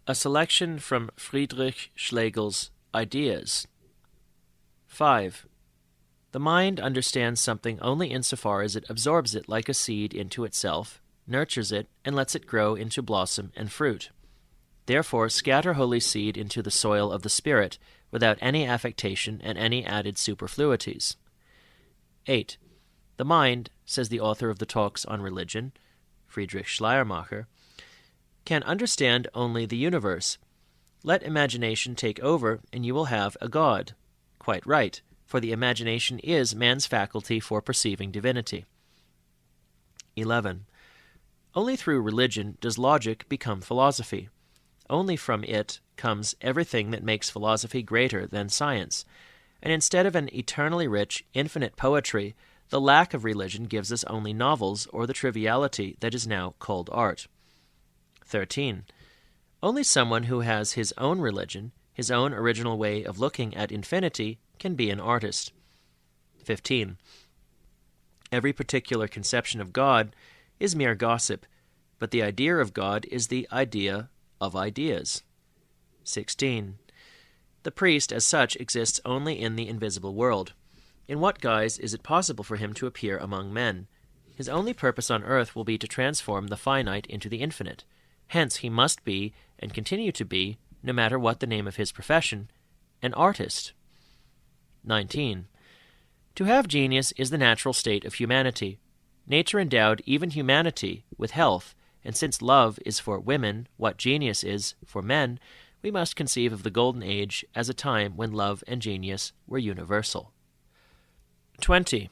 A selection from Friedrich Schlegel's Ideas. 5. The mind understands something only insofar as it absorbs it like a seed into itself, nurtures it, and lets it grow into blossom and fruit. Therefore scatter holy seed into the soil of the spirit, without any affectation and any added superfluities. 8. The mind, says the author of the Talks on Religion, Friedrich Schleiermacher, can understand only the universe. Let imagination take over, and you will have a God. Quite right, for the imagination is man's faculty for perceiving divinity. 11. Only through religion does logic become philosophy. Only from it comes everything that makes philosophy greater than science. And instead of an eternally rich, infinite poetry, the lack of religion gives us only novels or the triviality that is now called art. 13. Only someone who has his own religion, his own original way of looking at infinity, can be an artist. 15. Every particular conception of God is mere gossip, but the idea of God is the idea of ideas. 16. The priest as such exists only in the invisible world. In what guise is it possible for him to appear among men? His only purpose on earth will be to transform the finite into the infinite. Hence he must be, and continue to be, no matter what the name of his profession, an artist. 19. To have genius is the natural state of humanity. Nature endowed even humanity with health, and since love is for women what genius is for men, we must conceive of the Golden Age as a time when love and genius were universal. 20.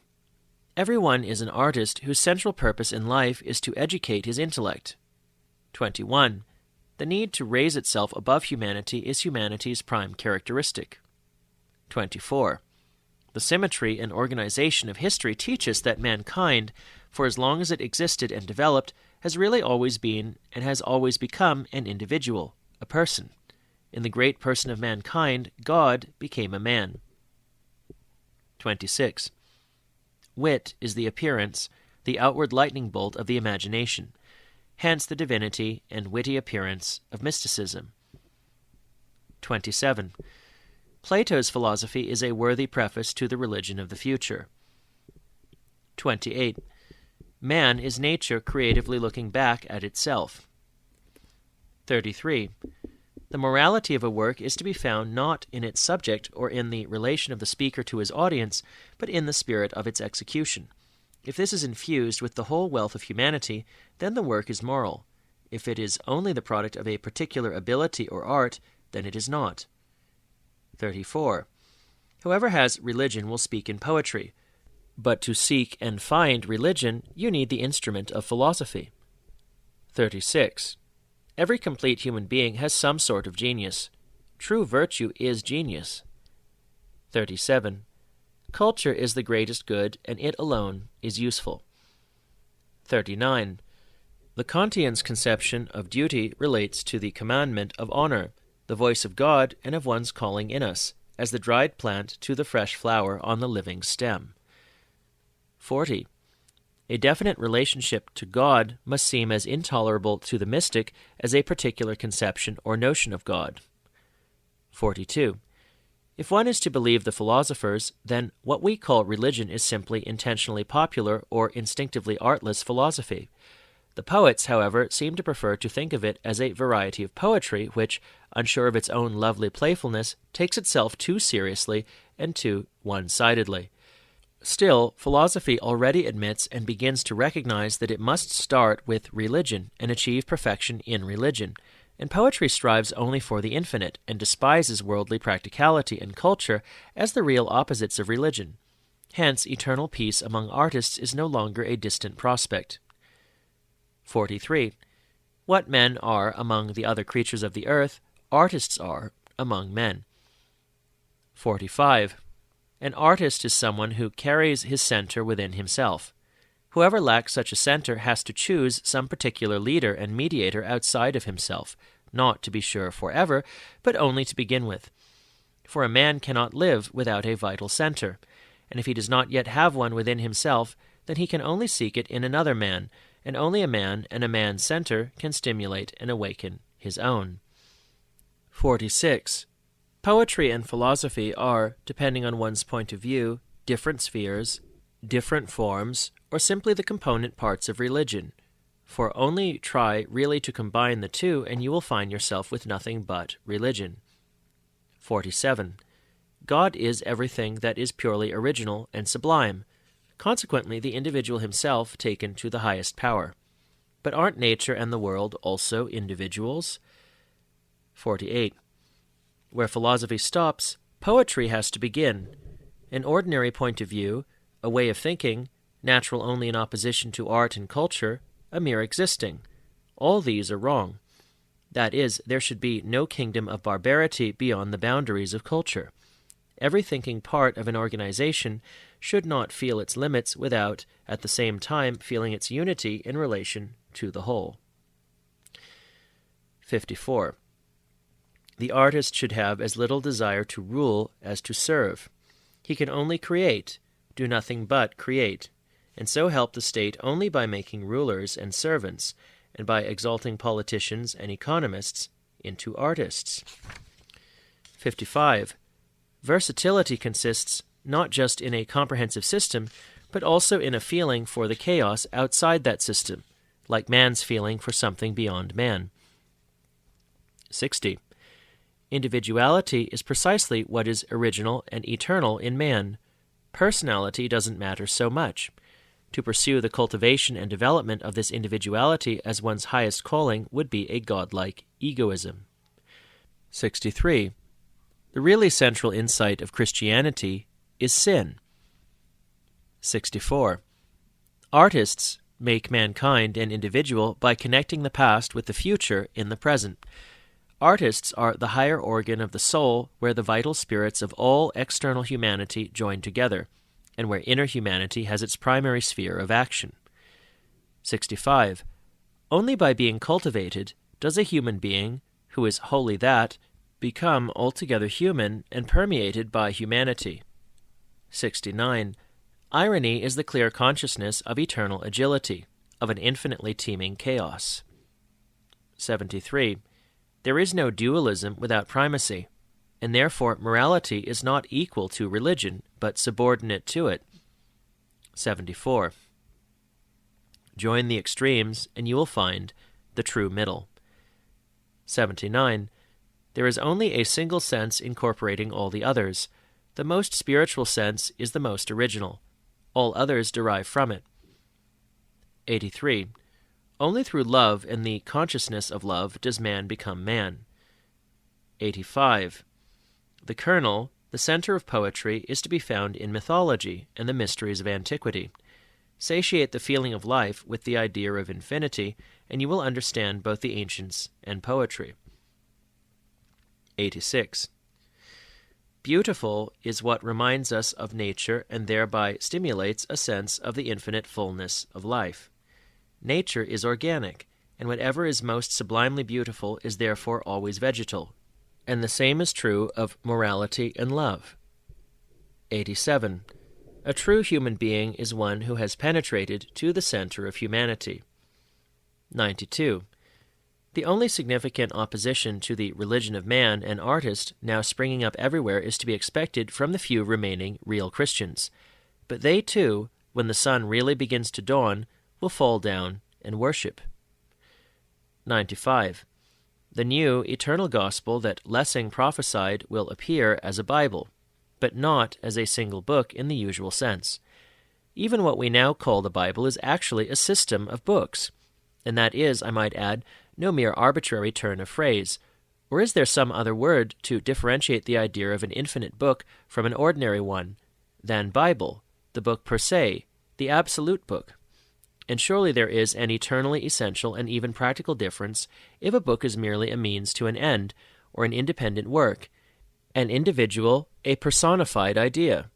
Everyone is an artist whose central purpose in life is to educate his intellect. 21. The need to raise itself above humanity is humanity's prime characteristic. 24. The symmetry and organization of history teach us that mankind, for as long as it existed and developed, has really always been and has always become an individual, a person. In the great person of mankind, God became a man. 26. Wit is the appearance, the outward lightning bolt of the imagination. Hence the divinity and witty appearance of mysticism. 27. Plato's philosophy is a worthy preface to the religion of the future. 28. Man is nature creatively looking back at itself. 33. The morality of a work is to be found not in its subject or in the relation of the speaker to his audience, but in the spirit of its execution. If this is infused with the whole wealth of humanity, then the work is moral. If it is only the product of a particular ability or art, then it is not. 34. Whoever has religion will speak in poetry, but to seek and find religion, you need the instrument of philosophy. 36. Every complete human being has some sort of genius. True virtue is genius. 37. Culture is the greatest good, and it alone is useful. 39. The Kantian's conception of duty relates to the commandment of honor, the voice of God and of one's calling in us, as the dried plant to the fresh flower on the living stem. 40. A definite relationship to God must seem as intolerable to the mystic as a particular conception or notion of God. 42. If one is to believe the philosophers, then what we call religion is simply intentionally popular or instinctively artless philosophy. The poets, however, seem to prefer to think of it as a variety of poetry which, unsure of its own lovely playfulness, takes itself too seriously and too one-sidedly. Still, philosophy already admits and begins to recognize that it must start with religion and achieve perfection in religion, and poetry strives only for the infinite and despises worldly practicality and culture as the real opposites of religion. Hence, eternal peace among artists is no longer a distant prospect. 43. What men are among the other creatures of the earth, artists are among men. 45. An artist is someone who carries his center within himself. Whoever lacks such a center has to choose some particular leader and mediator outside of himself, not, to be sure, forever, but only to begin with. For a man cannot live without a vital center, and if he does not yet have one within himself, then he can only seek it in another man, and only a man and a man's center can stimulate and awaken his own. 46. Poetry and philosophy are, depending on one's point of view, different spheres, different forms, or simply the component parts of religion. For only try really to combine the two, and you will find yourself with nothing but religion. 47. God is everything that is purely original and sublime, consequently the individual himself taken to the highest power. But aren't nature and the world also individuals? 48. Where philosophy stops, poetry has to begin. An ordinary point of view, a way of thinking, natural only in opposition to art and culture, a mere existing. All these are wrong. That is, there should be no kingdom of barbarity beyond the boundaries of culture. Every thinking part of an organization should not feel its limits without, at the same time, feeling its unity in relation to the whole. 54. The artist should have as little desire to rule as to serve. He can only create, do nothing but create, and so help the state only by making rulers and servants, and by exalting politicians and economists into artists. 55. Versatility consists not just in a comprehensive system, but also in a feeling for the chaos outside that system, like man's feeling for something beyond man. 60. Individuality is precisely what is original and eternal in man. Personality doesn't matter so much. To pursue the cultivation and development of this individuality as one's highest calling would be a godlike egoism. 63. The really central insight of Christianity is sin. 64. Artists make mankind an individual by connecting the past with the future in the present. Artists are the higher organ of the soul where the vital spirits of all external humanity join together, and where inner humanity has its primary sphere of action. 65. Only by being cultivated does a human being, who is wholly that, become altogether human and permeated by humanity. 69. Irony is the clear consciousness of eternal agility, of an infinitely teeming chaos. 73. There is no dualism without primacy, and therefore morality is not equal to religion, but subordinate to it. 74. Join the extremes, and you will find the true middle. 79. There is only a single sense incorporating all the others. The most spiritual sense is the most original. All others derive from it. 83. Only through love and the consciousness of love does man become man. 85. The kernel, the center of poetry, is to be found in mythology and the mysteries of antiquity. Satiate the feeling of life with the idea of infinity, and you will understand both the ancients and poetry. 86. Beautiful is what reminds us of nature and thereby stimulates a sense of the infinite fullness of life. Nature is organic, and whatever is most sublimely beautiful is therefore always vegetal, and the same is true of morality and love. 87. A true human being is one who has penetrated to the center of humanity. 92. The only significant opposition to the religion of man and artist now springing up everywhere is to be expected from the few remaining real Christians. But they too, when the sun really begins to dawn, will fall down and worship. 95. The new, eternal gospel that Lessing prophesied will appear as a Bible, but not as a single book in the usual sense. Even what we now call the Bible is actually a system of books, and that is, I might add, no mere arbitrary turn of phrase. Or is there some other word to differentiate the idea of an infinite book from an ordinary one, than Bible, the book per se, the absolute book? And surely there is an eternally essential and even practical difference if a book is merely a means to an end, or an independent work, an individual, a personified idea.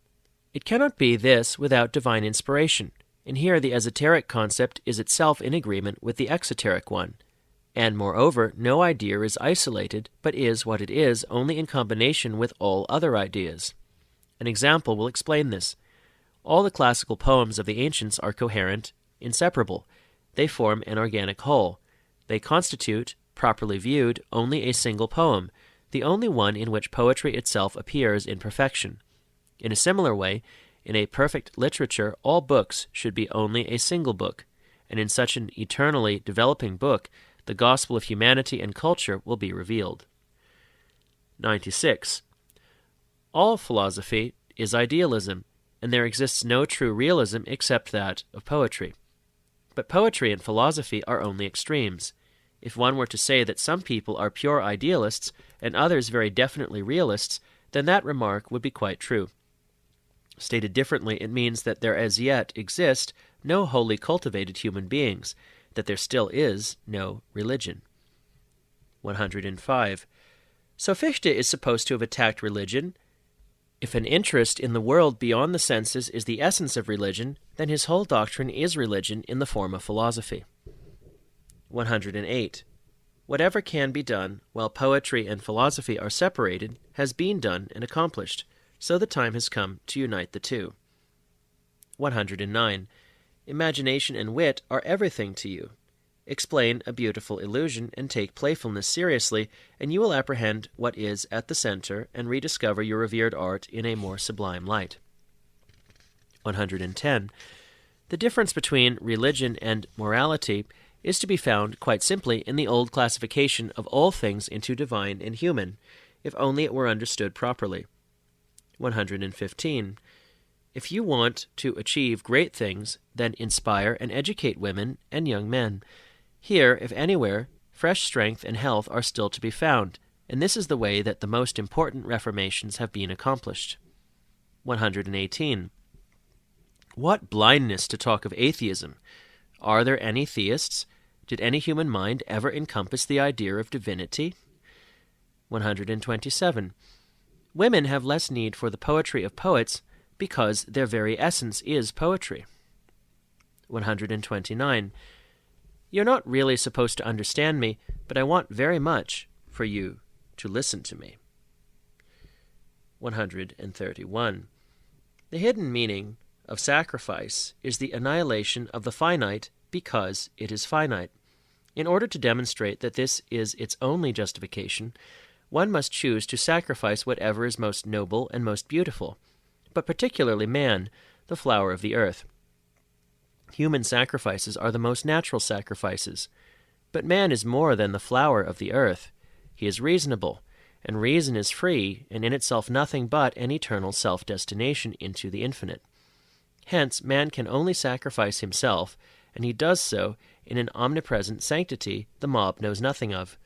It cannot be this without divine inspiration, and here the esoteric concept is itself in agreement with the exoteric one. And moreover, no idea is isolated, but is what it is only in combination with all other ideas. An example will explain this. All the classical poems of the ancients are coherent, inseparable. They form an organic whole. They constitute, properly viewed, only a single poem, the only one in which poetry itself appears in perfection. In a similar way, in a perfect literature, all books should be only a single book, and in such an eternally developing book, the gospel of humanity and culture will be revealed. 96. All philosophy is idealism, and there exists no true realism except that of poetry. But poetry and philosophy are only extremes. If one were to say that some people are pure idealists and others very definitely realists, then that remark would be quite true. Stated differently, it means that there as yet exist no wholly cultivated human beings, that there still is no religion. 105. So Fichte is supposed to have attacked religion. If an interest in the world beyond the senses is the essence of religion, then his whole doctrine is religion in the form of philosophy. 108. Whatever can be done while poetry and philosophy are separated has been done and accomplished, so the time has come to unite the two. 109. Imagination and wit are everything to you. Explain a beautiful illusion and take playfulness seriously, and you will apprehend what is at the center and rediscover your revered art in a more sublime light. 110. The difference between religion and morality is to be found quite simply in the old classification of all things into divine and human, if only it were understood properly. 115. If you want to achieve great things, then inspire and educate women and young men. Here, if anywhere, fresh strength and health are still to be found, and this is the way that the most important reformations have been accomplished. 118. What blindness to talk of atheism! Are there any theists? Did any human mind ever encompass the idea of divinity? 127. Women have less need for the poetry of poets because their very essence is poetry. 129. You're not really supposed to understand me, but I want very much for you to listen to me. 131. The hidden meaning of sacrifice is the annihilation of the finite because it is finite. In order to demonstrate that this is its only justification, one must choose to sacrifice whatever is most noble and most beautiful, but particularly man, the flower of the earth. Human sacrifices are the most natural sacrifices, but man is more than the flower of the earth. He is reasonable, and reason is free, and in itself nothing but an eternal self-destination into the infinite. Hence, man can only sacrifice himself, and he does so in an omnipresent sanctity the mob knows nothing of.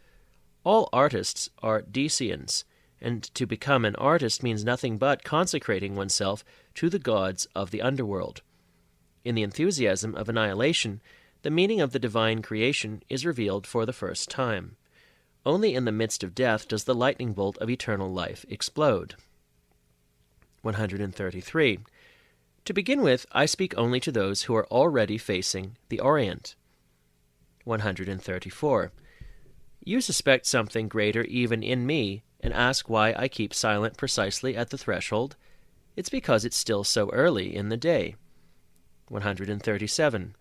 All artists are Decians, and to become an artist means nothing but consecrating oneself to the gods of the underworld. In the enthusiasm of annihilation, the meaning of the divine creation is revealed for the first time. Only in the midst of death does the lightning bolt of eternal life explode. 133. To begin with, I speak only to those who are already facing the Orient. 134. You suspect something greater even in me, and ask why I keep silent precisely at the threshold. It's because it's still so early in the day. 137.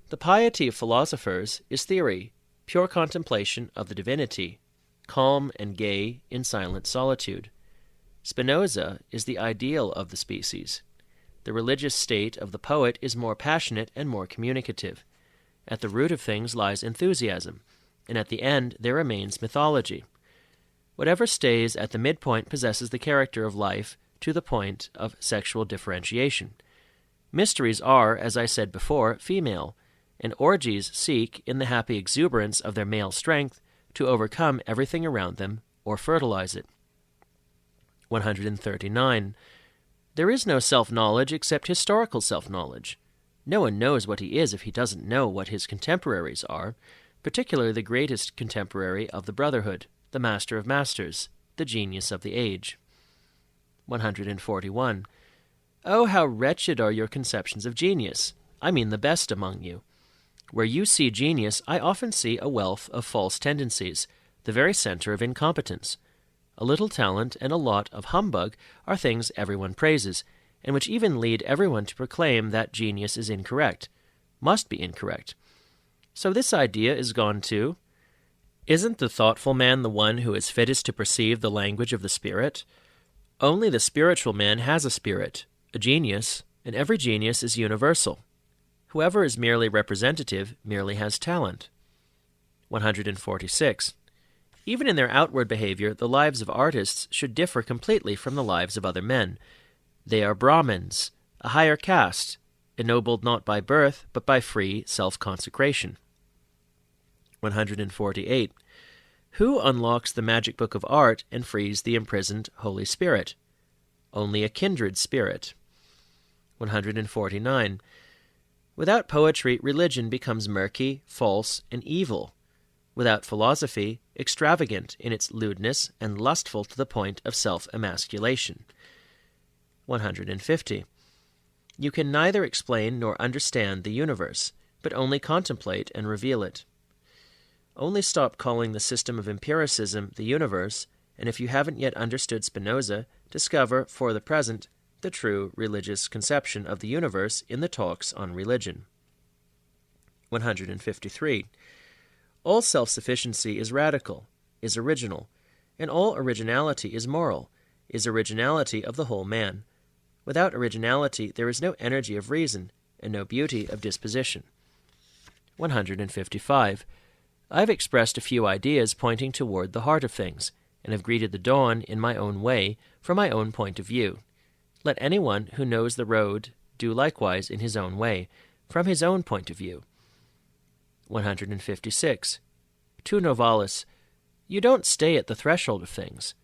The piety of philosophers is theory, pure contemplation of the divinity, calm and gay in silent solitude. Spinoza is the ideal of the species. The religious state of the poet is more passionate and more communicative. At the root of things lies enthusiasm, and at the end there remains mythology. Whatever stays at the midpoint possesses the character of life to the point of sexual differentiation. Mysteries are, as I said before, female, and orgies seek, in the happy exuberance of their male strength, to overcome everything around them or fertilize it. 139. There is no self-knowledge except historical self-knowledge. No one knows what he is if he doesn't know what his contemporaries are, particularly the greatest contemporary of the Brotherhood, the master of masters, the genius of the age. 141. Oh, how wretched are your conceptions of genius! I mean the best among you. Where you see genius, I often see a wealth of false tendencies, the very center of incompetence. A little talent and a lot of humbug are things everyone praises, and which even lead everyone to proclaim that genius is incorrect, must be incorrect. So this idea is gone too. Isn't the thoughtful man the one who is fittest to perceive the language of the spirit? Only the spiritual man has a spirit, a genius, and every genius is universal. Whoever is merely representative merely has talent. 146. Even in their outward behavior, the lives of artists should differ completely from the lives of other men. They are Brahmins, a higher caste, ennobled not by birth, but by free self-consecration. 148. Who unlocks the magic book of art and frees the imprisoned Holy Spirit? Only a kindred spirit. 149. Without poetry, religion becomes murky, false, and evil. Without philosophy, extravagant in its lewdness and lustful to the point of self-emasculation. 150. You can neither explain nor understand the universe, but only contemplate and reveal it. Only stop calling the system of empiricism the universe, and if you haven't yet understood Spinoza, discover, for the present, the true religious conception of the universe in the talks on religion. 153. All self-sufficiency is radical, is original, and all originality is moral, is originality of the whole man. Without originality there is no energy of reason, and no beauty of disposition. 155. I have expressed a few ideas pointing toward the heart of things, and have greeted the dawn in my own way, from my own point of view. Let anyone who knows the road do likewise in his own way, from his own point of view. 156. To Novalis, you don't stay at the threshold of things.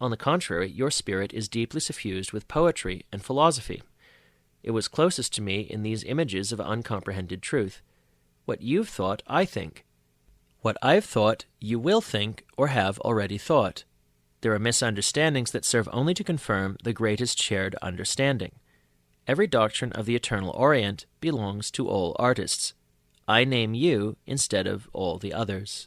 On the contrary, your spirit is deeply suffused with poetry and philosophy. It was closest to me in these images of uncomprehended truth. What you've thought, I think. What I've thought, you will think or have already thought. There are misunderstandings that serve only to confirm the greatest shared understanding. Every doctrine of the eternal Orient belongs to all artists. I name you instead of all the others.